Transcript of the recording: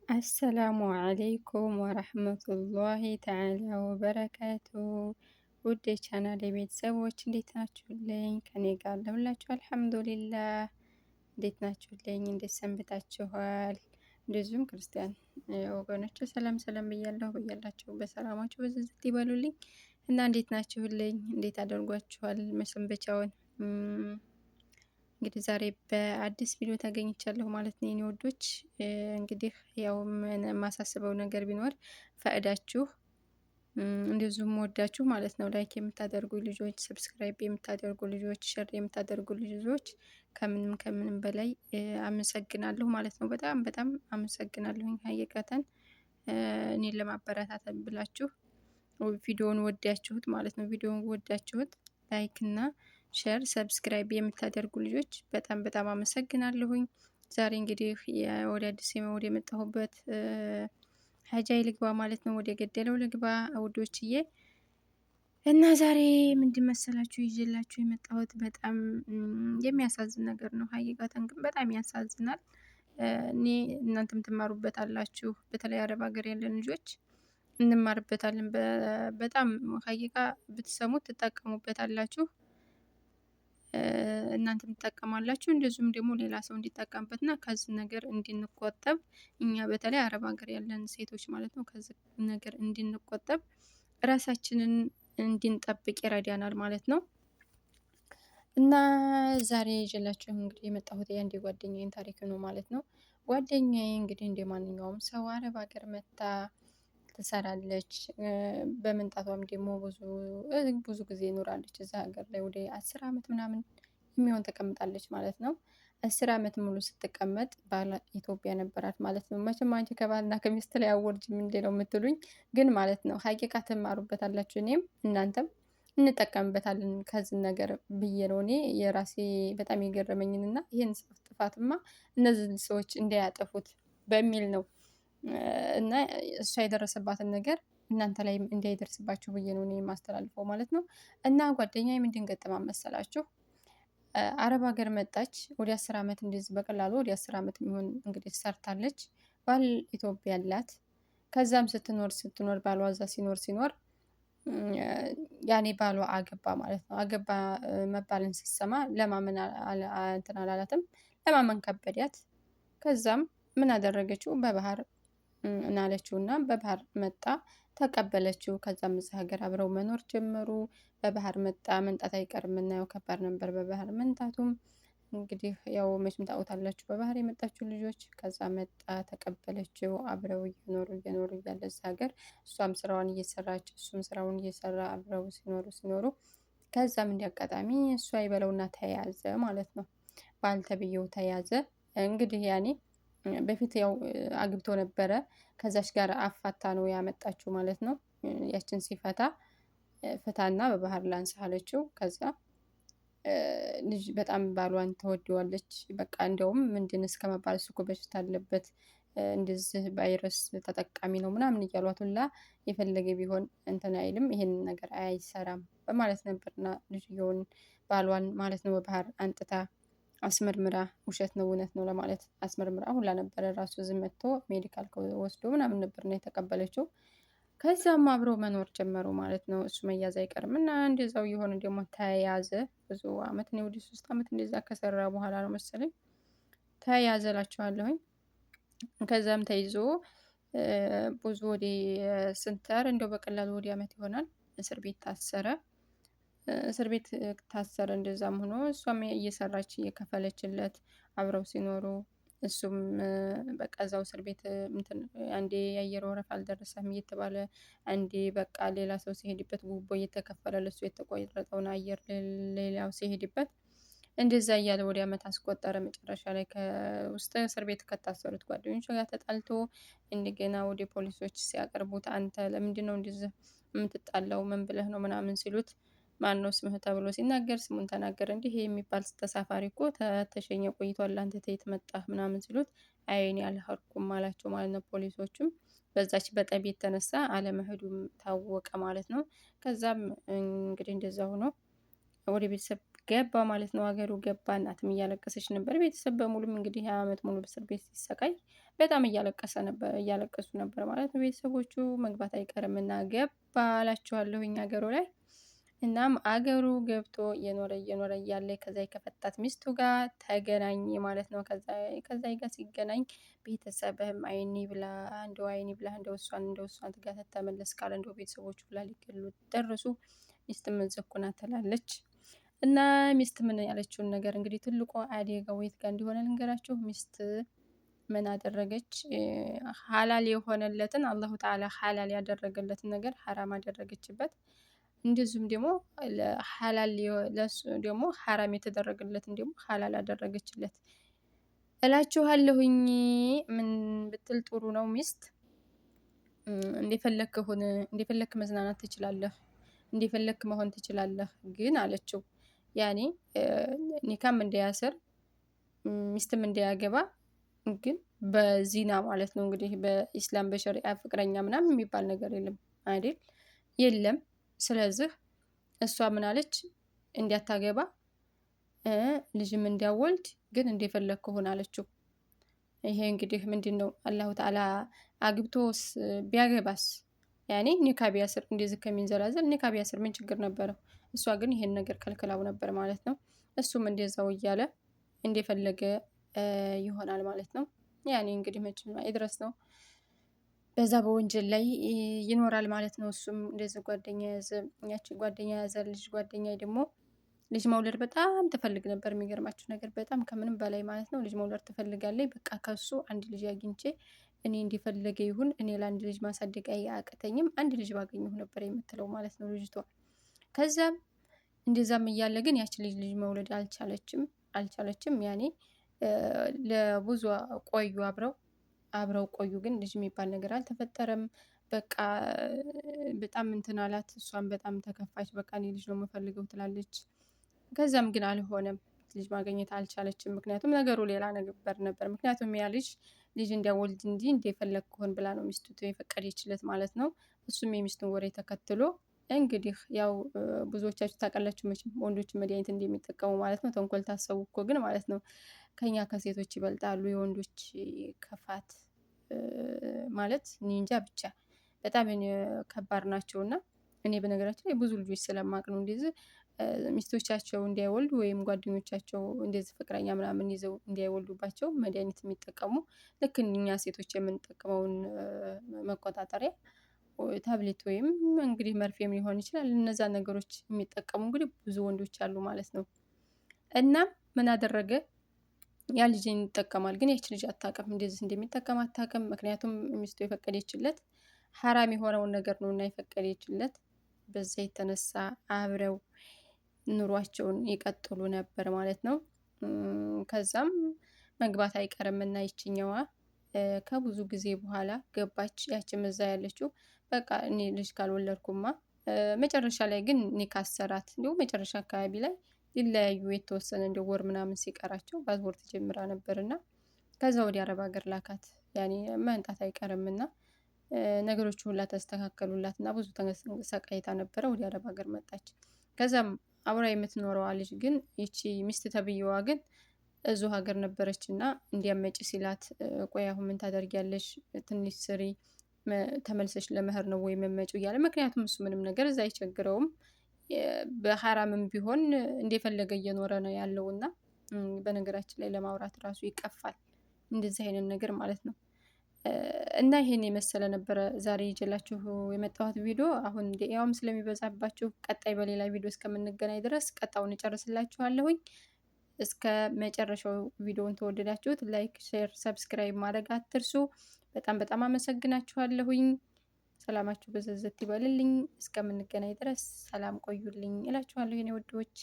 አሰላሙ አለይኩም ወረህመቱላሂ ተዓላ ወበረካቱ። ውድ የቻናሌ ቤተሰቦች እንዴት ናችሁልኝ? ከኔ ጋር አለሁላችሁ አልሐምዱሊላህ። እንዴት ናችሁልኝ? እንዴት ሰንብታችኋል? እንደዚሁም ክርስቲያን ወገኖች ሰላም ሰላም ብያለሁ። ብያላችሁ በሰላማችሁ በዝዝት ይበሉልኝ እና እንዴት ናችሁልኝ? እንዴት አደርጓችኋል መሰንበቻውን? እንግዲህ ዛሬ በአዲስ ቪዲዮ ተገኝቻለሁ ማለት ነው የኔ ወዶች። እንግዲህ ያው የማሳስበው ነገር ቢኖር ፈቅዳችሁ እንደዚሁም ወዳችሁ ማለት ነው ላይክ የምታደርጉ ልጆች፣ ሰብስክራይብ የምታደርጉ ልጆች፣ ሸር የምታደርጉ ልጆች ከምንም ከምንም በላይ አመሰግናለሁ ማለት ነው። በጣም በጣም አመሰግናለሁኝ ሀቂቀተን እኔን ለማበረታታት ብላችሁ ቪዲዮውን ወዳችሁት ማለት ነው። ቪዲዮውን ወዳችሁት ላይክ እና ሸር ሰብስክራይብ የምታደርጉ ልጆች በጣም በጣም አመሰግናለሁኝ። ዛሬ እንግዲህ ወደ አዲስ ወደ የመጣሁበት ሀጃይ ልግባ ማለት ነው። ወደ ገደለው ልግባ ውዶችዬ። እና ዛሬ ምንድን መሰላችሁ ይዤላችሁ የመጣሁት በጣም የሚያሳዝን ነገር ነው። ሀቂቃተን ግን በጣም ያሳዝናል። እኔ እናንተም ትማሩበታላችሁ። በተለይ አረብ ሀገር ያለን ልጆች እንማርበታለን። በጣም ሀቂቃ ብትሰሙት ትጠቀሙበታላችሁ። እናንተም ትጠቀማላችሁ፣ እንደዚሁም ደግሞ ሌላ ሰው እንዲጠቀምበት እና ከዚህ ነገር እንድንቆጠብ እኛ በተለይ አረብ ሀገር ያለን ሴቶች ማለት ነው ከዚህ ነገር እንድንቆጠብ ራሳችንን እንድንጠብቅ ይረዳናል ማለት ነው። እና ዛሬ ይዤላችሁ እንግዲህ የመጣሁት የአንድ ጓደኛዬን ታሪክ ነው ማለት ነው። ጓደኛዬ እንግዲህ እንደ ማንኛውም ሰው አረብ ሀገር መታ ትሰራለች። በመምጣቷም ደግሞ ብዙ ጊዜ ኖራለች እዛ ሀገር ላይ ወደ 10 አመት ምናምን የሚሆን ተቀምጣለች ማለት ነው። 10 አመት ሙሉ ስትቀመጥ ባል ኢትዮጵያ ነበራት ማለት ነው። መቼም አንቺ ከባልና ከሚስት ላይ አወርጅም እንዴ ነው የምትሉኝ፣ ግን ማለት ነው ሀቂቃ ትማሩበታላችሁ። እኔም እናንተም እንጠቀምበታለን ከዚህ ነገር ብዬ ነው እኔ የራሴ በጣም የገረመኝን እና ይህን ጥፋትማ እነዚህ ሰዎች እንዳያጠፉት በሚል ነው እና እሷ የደረሰባትን ነገር እናንተ ላይ እንዳይደርስባችሁ ብዬ ነው እኔ የማስተላልፈው ማለት ነው። እና ጓደኛዬ ምንድን ገጠማት መሰላችሁ? አረብ ሀገር መጣች። ወደ 10 አመት እንደዚህ በቀላሉ ወደ 10 አመት የሚሆን እንግዲህ ሰርታለች። ባል ኢትዮጵያ አላት። ከዛም ስትኖር ባሏ እዛ ሲኖር ያኔ ባሏ አገባ ማለት ነው። አገባ መባልን ስትሰማ ለማመን እንትን አላላትም፣ ለማመን ከበዳት። ከዛም ምን አደረገችው? በባህር እናለችው እና በባህር መጣ ተቀበለችው። ከዛም እዚህ ሀገር አብረው መኖር ጀመሩ። በባህር መጣ። መንጣት አይቀርም የምናየው ከባድ ነበር በባህር መንጣቱም። እንግዲህ ያው መቼም ታውቃላችሁ በባህር የመጣችው ልጆች። ከዛ መጣ ተቀበለችው። አብረው እየኖሩ እያለ እዚህ ሀገር እሷም ስራዋን እየሰራች እሱም ስራውን እየሰራ አብረው ሲኖሩ ከዛም እንዲያጋጣሚ እሷ ይበለውና ተያዘ ማለት ነው። ባል ተብዬው ተያዘ። እንግዲህ ያኔ በፊት ያው አግብቶ ነበረ። ከዛች ጋር አፋታ ነው ያመጣችው ማለት ነው። ያችን ሲፈታ ፍታና በባህር ላንሳ አለችው። ከዛ ልጅ በጣም ባሏን ተወደዋለች። በቃ እንደውም ምንድን እስከመባል እሱ እኮ በሽታ አለበት እንደዚህ ቫይረስ ተጠቃሚ ነው ምናምን እያሏት ሁላ የፈለገ ቢሆን እንትን አይልም፣ ይሄንን ነገር አይሰራም በማለት ነበርና ልጅየውን ባሏን ማለት ነው በባህር አንጥታ አስመርምራ ውሸት ነው እውነት ነው ለማለት አስመርምራ ሁላ ነበረ። ራሱ ዝም መጥቶ ሜዲካል ወስዶ ምናምን ነበር ነው የተቀበለችው። ከዛም አብረው መኖር ጀመሩ ማለት ነው። እሱ መያዝ አይቀርም እና እንደዛው የሆነ ደግሞ ተያዘ። ብዙ አመት ነው ወደ 3 አመት እንደዛ ከሰራ በኋላ ነው መሰለኝ ተያዘ እላቸዋለሁኝ። ከዛም ተይዞ ብዙ ወደ ስንተር እንደው በቀላሉ ወደ አመት ይሆናል እስር ቤት ታሰረ። እስር ቤት ታሰረ። እንደዛም ሆኖ እሷም እየሰራች እየከፈለችለት አብረው ሲኖሩ እሱም በቃ እዛው እስር ቤት እንትን አንዴ የአየር ወረፍ አልደረሰም እየተባለ አንዴ በቃ ሌላ ሰው ሲሄድበት ጉቦ እየተከፈለ ለሱ የተቆረጠውን አየር ሌላው ሲሄድበት እንደዛ እያለ ወደ አመት አስቆጠረ። መጨረሻ ላይ ከውስጥ እስር ቤት ከታሰሩት ጓደኞች ጋር ተጣልቶ እንደገና ወደ ፖሊሶች ሲያቀርቡት አንተ ለምንድን ነው እንደዚህ የምትጣላው? ምን ብለህ ነው ምናምን ሲሉት ማን ነው ስምህ ተብሎ ሲናገር ስሙን ተናገረ። እንዲህ የሚባል ተሳፋሪ እኮ ተሸኘ ቆይቷል፣ አንተ ተየት መጣህ ምናምን ሲሉት አይኔ አልሄድኩም አላቸው ማለት ነው። ፖሊሶቹም በዛች በጠብ የተነሳ አለመሄዱም ታወቀ ማለት ነው። ከዛም እንግዲህ እንደዛ ሆኖ ወደ ቤተሰብ ገባ ማለት ነው። ሀገሩ ገባ። እናትም እያለቀሰች ነበር። ቤተሰብ በሙሉም እንግዲህ 20 ዓመት ሙሉ በእስር ቤት ሲሰቃይ በጣም እያለቀሱ ነበር ማለት ነው። ቤተሰቦቹ መግባት አይቀርምና ገባ እላችኋለሁኝ ሀገሩ ላይ። እናም አገሩ ገብቶ እየኖረ እያለ ከዛ ከፈታት ሚስቱ ጋር ተገናኘ ማለት ነው። ከዛ ጋር ሲገናኝ ቤተሰብህም አይኒ ብላ እንደው እሷን ጋር ተመለስ ካለ እንደው ቤተሰቦቹ ብላ ሊገሉት ደረሱ። ሚስት ምን ዘኩና ትላለች። እና ሚስት ምን ያለችውን ነገር እንግዲህ ትልቁ አደጋው የት ጋር እንደሆነ ልንገራችሁ። ሚስት ምን አደረገች? ሀላል የሆነለትን አላሁ ተዓላ ሀላል ያደረገለትን ነገር ሐራም አደረገችበት። እንደዚሁም ደግሞ ሐላል ለሱ ደግሞ ሐራም የተደረገለትን ደግሞ ሐላል አደረገችለት እላችኋለሁኝ። ምን ብትል ጥሩ ነው? ሚስት እንደፈለክ ሁን፣ እንደፈለክ መዝናናት ትችላለህ፣ እንደፈለክ መሆን ትችላለህ። ግን አለችው ያኔ ኒካም እንዳያስር ሚስትም እንዳያገባ ግን በዚና ማለት ነው። እንግዲህ በኢስላም በሸሪዓ ፍቅረኛ ምናምን የሚባል ነገር የለም አይደል? የለም። ስለዚህ እሷ ምን አለች? እንዲያታገባ ልጅም እንዲያወልድ ግን እንደፈለግክ ሆን አለችው። ይሄ እንግዲህ ምንድን ነው? አላሁ ተዓላ አግብቶስ ቢያገባስ ያኔ ኒካ ቢያስር እንደዚህ ከሚንዘላዘል ኒካ ቢያስር ምን ችግር ነበረው? እሷ ግን ይሄን ነገር ከልክላው ነበር ማለት ነው። እሱም እንደዛው እያለ እንደፈለገ ይሆናል ማለት ነው። ያኔ እንግዲህ መቼም አይድረስ ነው። በዛ በወንጀል ላይ ይኖራል ማለት ነው። እሱም እንደዚህ ጓደኛ ያዘ፣ ያቺ ጓደኛ ያዘ ልጅ ጓደኛ ደግሞ ልጅ መውለድ በጣም ትፈልግ ነበር። የሚገርማችሁ ነገር በጣም ከምንም በላይ ማለት ነው ልጅ መውለድ ትፈልጋለች። በቃ ከሱ አንድ ልጅ አግኝቼ እኔ እንደፈለገ ይሁን እኔ ለአንድ ልጅ ማሳደግ አያቅተኝም አንድ ልጅ ባገኘሁ ነበር የምትለው ማለት ነው ልጅቷ። ከዛም እንደዛም እያለ ግን ያቺ ልጅ መውለድ አልቻለችም። ያኔ ለብዙ ቆዩ አብረው ቆዩ። ግን ልጅ የሚባል ነገር አልተፈጠረም። በቃ በጣም እንትን አላት። እሷም በጣም ተከፋች። በቃ እኔ ልጅ ነው የምፈልገው ትላለች። ከዛም ግን አልሆነም። ልጅ ማግኘት አልቻለችም። ምክንያቱም ነገሩ ሌላ ነበር። ምክንያቱም ያ ልጅ እንዲያወልድ እንጂ እንደፈለግ ከሆን ብላ ነው ሚስቱ የፈቀደችለት ማለት ነው። እሱም የሚስቱን ወሬ ተከትሎ እንግዲህ ያው ብዙዎቻችሁ ታውቃላችሁ መቼም ወንዶች መድኃኒት እንደሚጠቀሙ ማለት ነው። ተንኮል ታሰቡ እኮ ግን ማለት ነው ከኛ ከሴቶች ይበልጣሉ የወንዶች ክፋት ማለት እኔ እንጃ ብቻ በጣም ከባድ ናቸው። እና እኔ በነገራችን ላይ ብዙ ልጆች ስለማቅ ነው እንደዚህ ሚስቶቻቸው እንዳይወልዱ ወይም ጓደኞቻቸው እንደዚህ ፍቅረኛ ምናምን ይዘው እንዳይወልዱባቸው መድኃኒት የሚጠቀሙ ልክ እኛ ሴቶች የምንጠቀመውን መቆጣጠሪያ ታብሌት ወይም እንግዲህ መርፌም ሊሆን ይችላል። እነዛ ነገሮች የሚጠቀሙ እንግዲህ ብዙ ወንዶች አሉ ማለት ነው። እና ምን አደረገ? ያ ልጅን ይጠቀማል። ግን ያች ልጅ አታውቅም፣ እንደዚህ እንደሚጠቀም አታውቅም። ምክንያቱም ሚስቱ የፈቀደችለት ሐራም የሆነውን ነገር ነው እና የፈቀደችለት። በዛ የተነሳ አብረው ኑሯቸውን ይቀጥሉ ነበር ማለት ነው። ከዛም መግባት አይቀርም እና ይችኛዋ ከብዙ ጊዜ በኋላ ገባች። ያችም እዛ ያለችው በቃ እኔ ልጅ ካልወለድኩማ መጨረሻ ላይ ግን ኒካ አሰራት። እንዲሁም መጨረሻ አካባቢ ላይ ሊለያዩ የተወሰነ እንደ ወር ምናምን ሲቀራቸው ፓስፖርት ጀምራ ነበር እና ከዛ ወደ አረብ ሀገር ላካት። ያኔ መምጣት አይቀርምና ነገሮች ሁላ ተስተካከሉላት እና ብዙ ተሰቃይታ ነበረ። ወደ አረብ ሀገር መጣች። ከዛም አብራ የምትኖረዋ ልጅ ግን ይቺ ሚስት ተብዬዋ ግን እዚሁ ሀገር ነበረች እና እንዲያመጭ ሲላት ቆይ አሁን ምን ታደርጊያለሽ? ትንሽ ስሪ ተመልሰሽ ለመኸር ነው ወይ መመጪው እያለ ምክንያቱም እሱ ምንም ነገር እዛ አይቸግረውም። በሐራምም ቢሆን እንደፈለገ እየኖረ ነው ያለው እና በነገራችን ላይ ለማውራት ራሱ ይቀፋል እንደዚህ አይነት ነገር ማለት ነው። እና ይሄን የመሰለ ነበረ ዛሬ ይዤላችሁ የመጣሁት ቪዲዮ። አሁን ያውም ስለሚበዛባችሁ ቀጣይ በሌላ ቪዲዮ እስከምንገናኝ ድረስ ቀጣውን እጨርስላችኋለሁኝ። እስከ መጨረሻው ቪዲዮውን ተወደዳችሁት ላይክ፣ ሼር፣ ሰብስክራይብ ማድረግ አትርሱ። በጣም አመሰግናችኋለሁኝ። ሰላማችሁ በዘዘት ይበልልኝ። እስከምንገናኝ ድረስ ሰላም ቆዩልኝ እላችኋለሁ የኔ ውዶች።